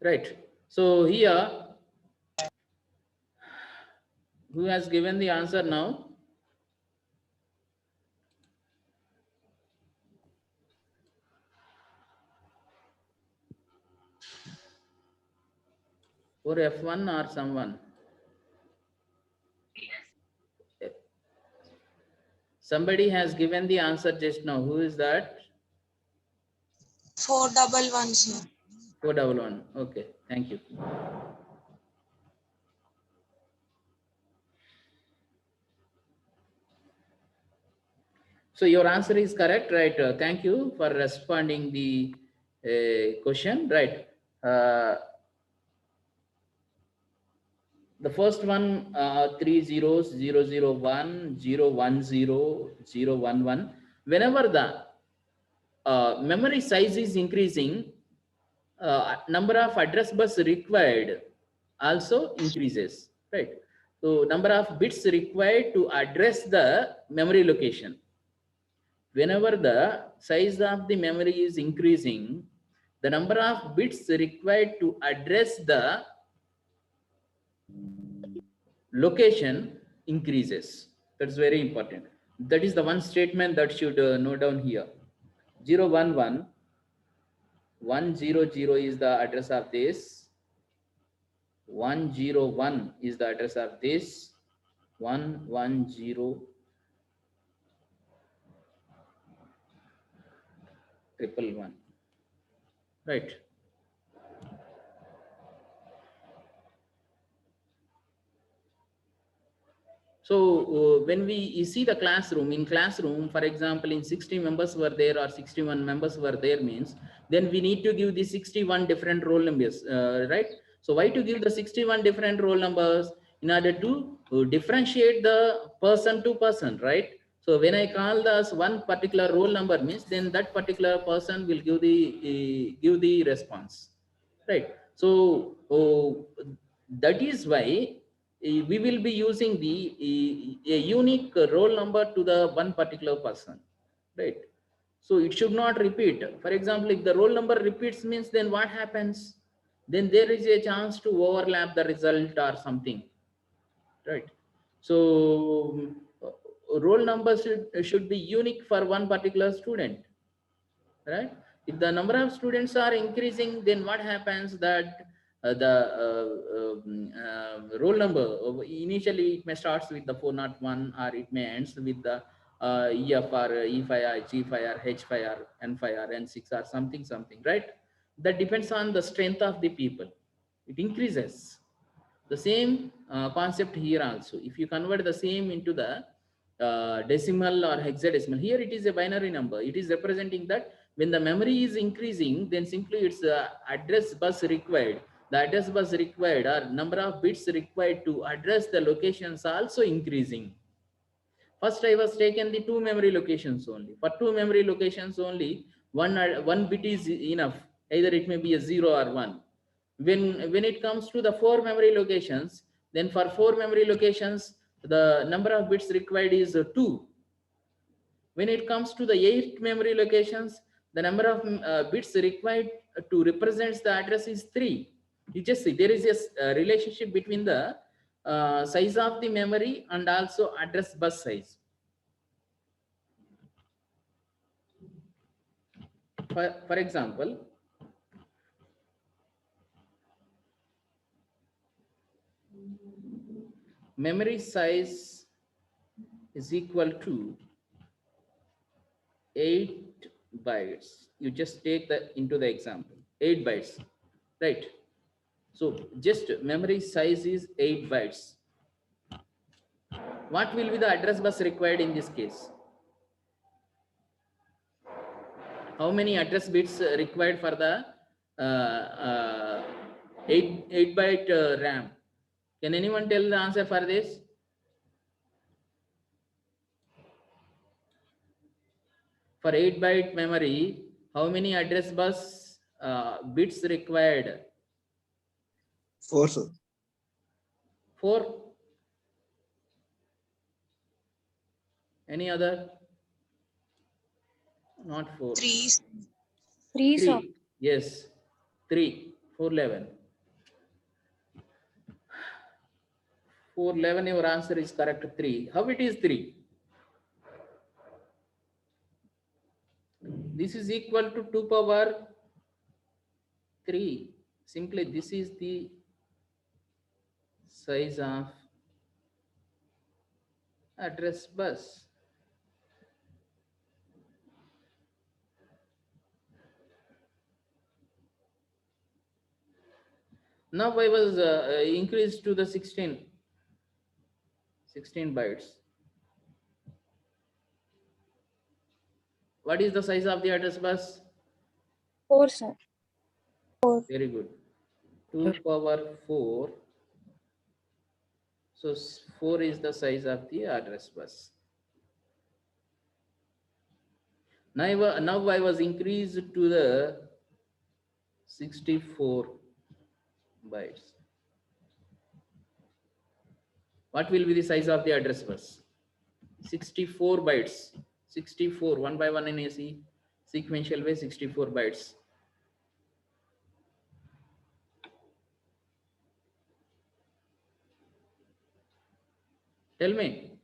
Right. So here, who has given the answer now? Or F1 or someone? Somebody has given the answer just now. Who is that? 411, sir. 411. Okay, thank you. So your answer is correct, right? Thank you for responding the question, right? Uh, the first one, 3 zeros, 001, 010, 011. Whenever the memory size is increasing, number of address bus required also increases, right? So number of bits required to address the memory location. Whenever the size of the memory is increasing, the number of bits required to address the location increases. That's very important. That is the one statement that should note down here. 011, 100 is the address of this, 101 is the address of this, 110 triple one, right? So when we see the classroom, in classroom, for example, in 60 members were there or 61 members were there means, then we need to give the 61 different roll numbers, right? So why to give the 61 different roll numbers? In order to differentiate the person to person, right? So when I call this one particular roll number means, then that particular person will give the response, right? So that is why we will be using the a unique roll number to the one particular person, right? So it should not repeat. For example, if the roll number repeats means, then what happens? Then there is a chance to overlap the result or something, right? So roll number should be unique for one particular student, right? If the number of students are increasing, then what happens that the roll number initially it may starts with the 401 or it may ends with the EF or E5 or G5 or H5 or N5 or N6 or something, right? That depends on the strength of the people. It increases. The same concept here also. If you convert the same into the decimal or hexadecimal, here it is a binary number. It is representing that when the memory is increasing, then simply it's address bus required. The address bus required or number of bits required to address the locations also increasing. First, I was taken the two memory locations only. For two memory locations only, one bit is enough. Either it may be a 0 or 1. When it comes to the four memory locations, then for four memory locations, the number of bits required is 2. When it comes to the 8 memory locations, the number of bits required to represent the address is 3. You just see there is a relationship between the size of the memory and also address bus size. For example, memory size is equal to 8 bytes. You just take the into the example 8 bytes, right? So just memory size is 8 bytes. What will be the address bus required in this case? How many address bits required for the 8 byte RAM? Can anyone tell the answer for this? For 8 byte memory, how many address bus bits required? 4, sir. 4. Any other? Not 4. 3. 3, sir. 3. Yes, 3. 411. 411, your answer is correct, 3. How it is 3? This is equal to 2 power 3. Simply, this is the size of address bus. Now I was increased to the 16 bytes. What is the size of the address bus? 4, sir. 4. Very good. 2 power 4. So 4 is the size of the address bus. Now I was increased to the 64 bytes. What will be the size of the address bus? 64 bytes. 64, one by one in AC, sequential way, 64 bytes. Tell me.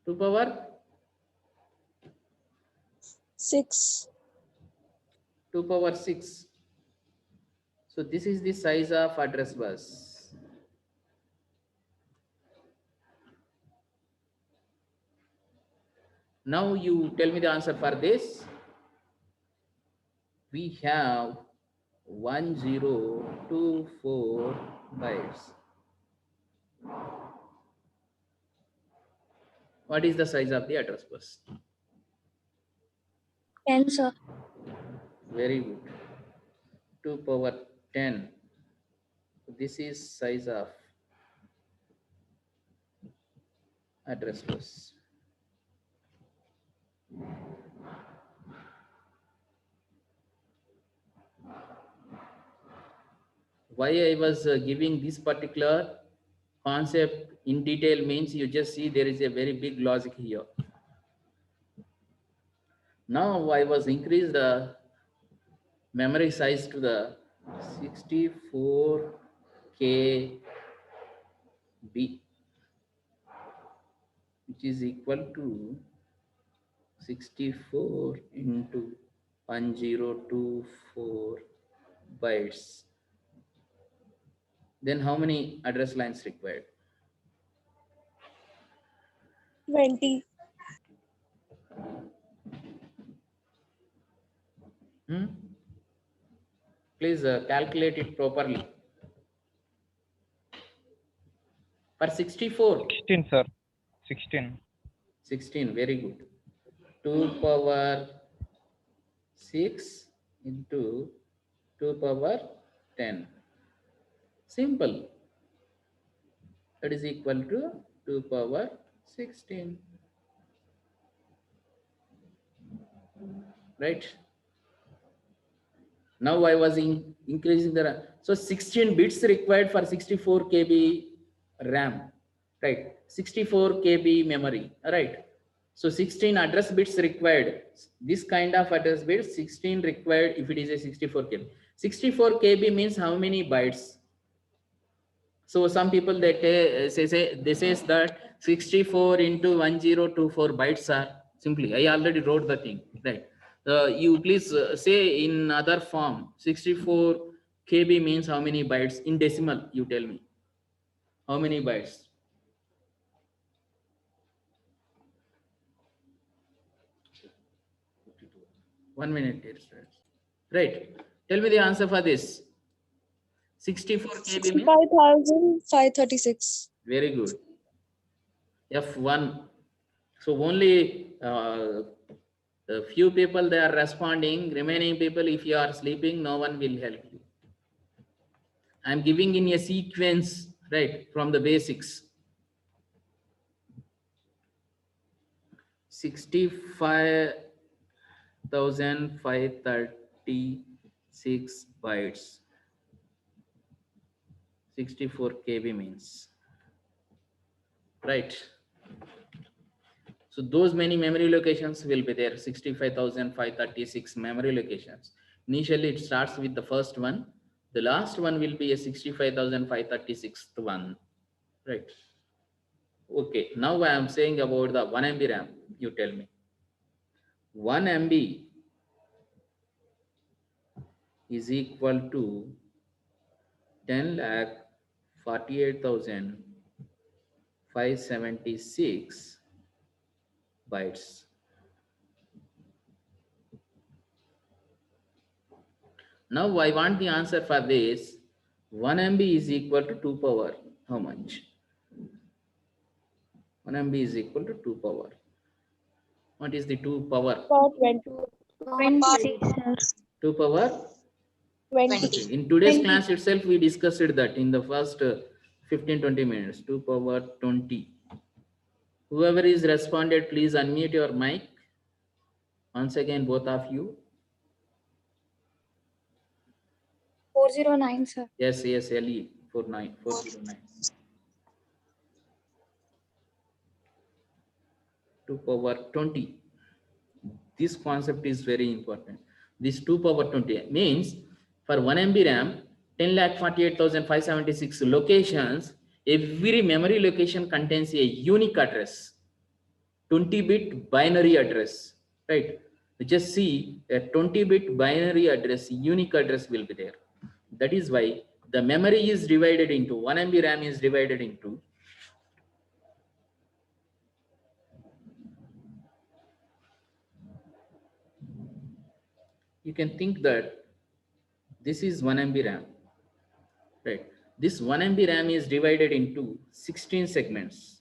2 power 6. 2 power 6. So this is the size of address bus. Now you tell me the answer for this. We have 1024 bytes. What is the size of the address bus? 10, sir. Very good. 2 power 10. This is size of address bus. Why I was giving this particular concept in detail means you just see there is a very big logic here. Now I was increased the memory size to the 64 KB, which is equal to 64 into 1024 bytes. Then how many address lines required? 20. Please calculate it properly. For 64. 16, sir. 16. 16, very good. 2 power 6 into 2 power 10. Simple. That is equal to 2 power 16. Right? Now I was increasing the RAM. So 16 bits required for 64 KB RAM. Right? 64 KB memory. Right? So 16 address bits required. This kind of address bits, 16 required if it is a 64 KB. 64 KB means how many bytes? So some people they says that 64 into 1024 bytes are simply. I already wrote the thing, right? You please say in other form. 64 KB means how many bytes in decimal? You tell me. How many bytes? One minute, dear students. Right. Tell me the answer for this. 64 KB means 65,536. very good. F1. So only a few people they are responding. Remaining people, if you are sleeping, no one will help you. I am giving in a sequence, right, from the basics. 65,536 bytes. 64 KB means, right? So those many memory locations will be there, 65,536 memory locations. Initially, it starts with the first one. The last one will be a 65,536 one, right? Okay, now I am saying about the 1 MB RAM. You tell me. 1 MB is equal to 10,48,576 bytes. Now I want the answer for this. 1 MB is equal to 2 power. How much? 1 MB is equal to 2 power. What is the 2 power? 20. 26, sir. 2 power? 20. In today's 20. class itself, we discussed that in the first 15-20 minutes. 2 power 20. Whoever is responded, please unmute your mic. Once again, both of you. 409, sir. Yes, LE 409. 2 power 20. This concept is very important. This 2 power 20 means for 1 MB RAM, 10,48,576 locations, every memory location contains a unique address, 20-bit binary address, right? You just see a 20-bit binary address, unique address will be there. That is why the memory is divided into 1 MB RAM is divided into you can think that this is 1 MB RAM, right? This 1 MB RAM is divided into 16 segments.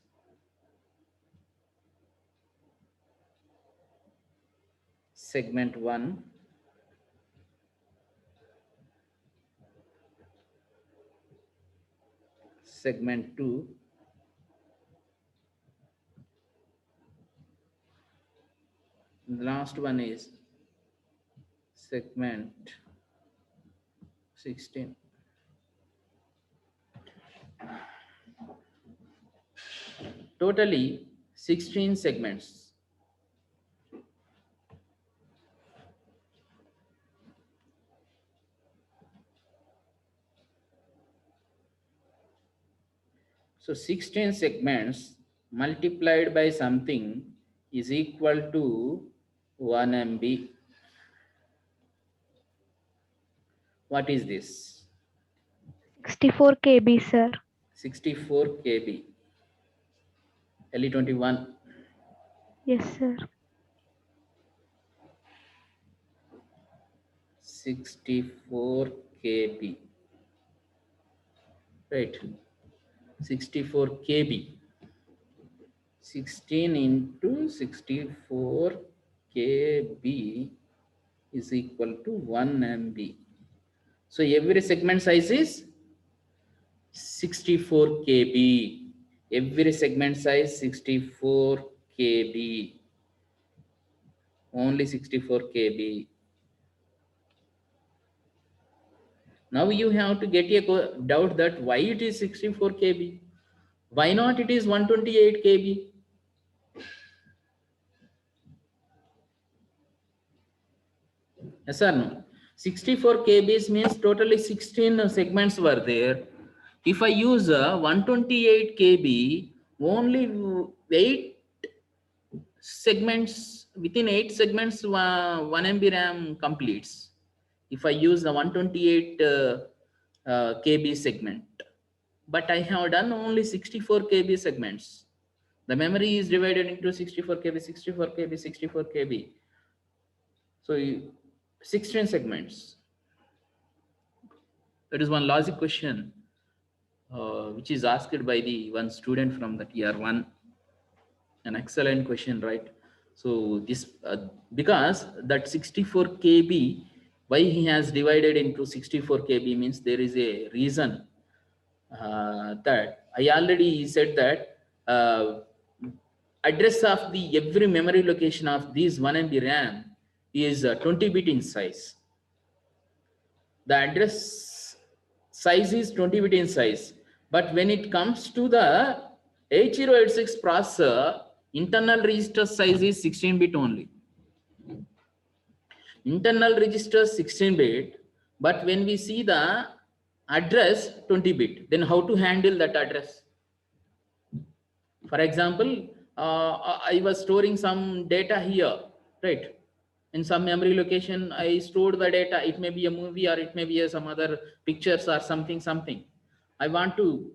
Segment 1, segment 2, the last one is segment 16. Totally 16 segments. So 16 segments multiplied by something is equal to 1 MB. What is this? 64 KB, sir. 64 KB. LE21. Yes, sir. 64 KB. Right. 64 KB. 16 into 64 KB is equal to 1 MB. So every segment size is 64 KB. Every segment size 64 KB. Only 64 KB. Now you have to get a doubt that why it is 64 KB. Why not it is 128 KB? Yes or no? 64 KBs means totally 16 segments were there. If I use 128 KB, only 8 segments, within 8 segments, 1 MB RAM completes. If I use the 128 KB segment, but I have done only 64 KB segments. The memory is divided into 64 KB, 64 KB, 64 KB. So 16 segments. That is one logic question, which is asked by the one student from the tier 1. An excellent question, right? So this, because that 64 KB, why he has divided into 64 KB means there is a reason that I already said that address of the every memory location of these 1 MB RAM is 20-bit in size. The address size is 20-bit in size, but when it comes to the 8086 processor, internal register size is 16-bit only. Internal registers 16-bit, but when we see the address 20-bit, then how to handle that address? For example, I was storing some data here, right? In some memory location, I stored the data. It may be a movie or it may be some other pictures or something. I want to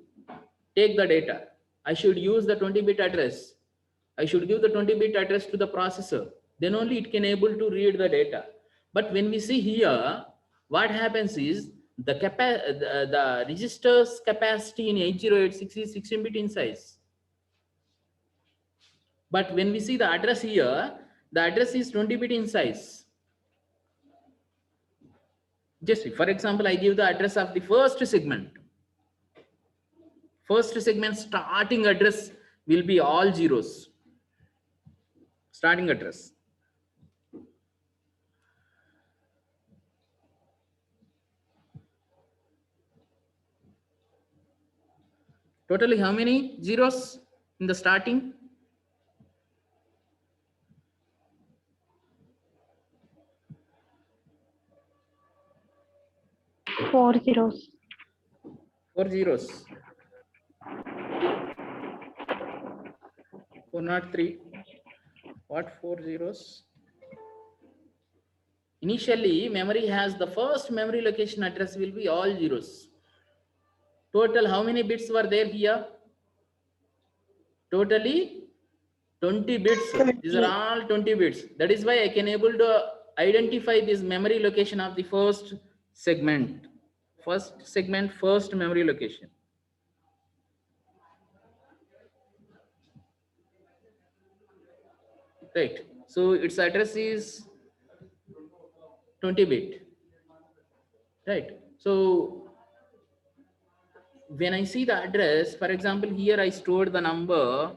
take the data. I should use the 20-bit address. I should give the 20-bit address to the processor. Then only it can able to read the data. But when we see here, what happens is the register's capacity in 8086 is 16-bit in size. But when we see the address here, the address is 20-bit in size. Just for example, I give the address of the first segment. First segment starting address will be all zeros. Starting address. Totally how many zeros in the starting? 4 zeros. 4 zeros. 403. What 4 zeros? Initially, memory has the first memory location address will be all zeros. Total, how many bits were there here? Totally 20 bits. 20. These are all 20 bits. That is why I can able to identify this memory location of the first segment. First segment, first memory location. Right. So its address is 20-bit. Right. So when I see the address, for example, here I stored the number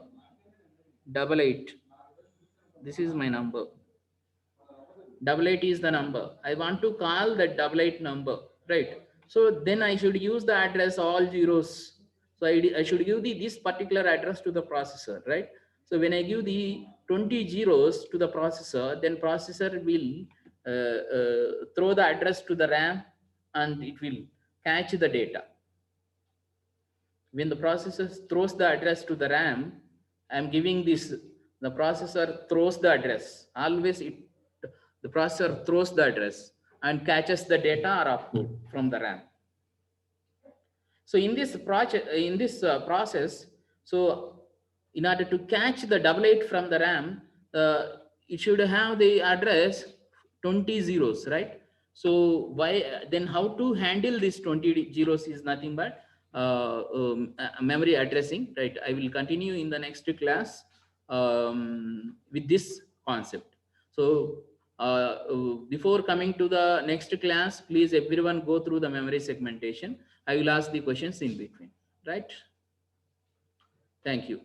88. This is my number. 88 is the number. I want to call that 88 number, right? So then I should use the address all zeros. So I should give this particular address to the processor, right? So when I give the 20 zeros to the processor, then processor will throw the address to the RAM and it will catch the data. When the processor throws the address to the RAM, I'm giving this, the processor throws the address. Always the processor throws the address and catches the data or output from the RAM. So in this process, so in order to catch the 88 from the RAM, it should have the address 20 zeros, right? So why then how to handle this 20 zeros is nothing but memory addressing, right? I will continue in the next class with this concept. So before coming to the next class, please everyone go through the memory segmentation. I will ask the questions in between, right? Thank you.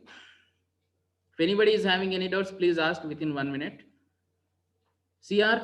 If anybody is having any doubts, please ask within 1 minute. CR?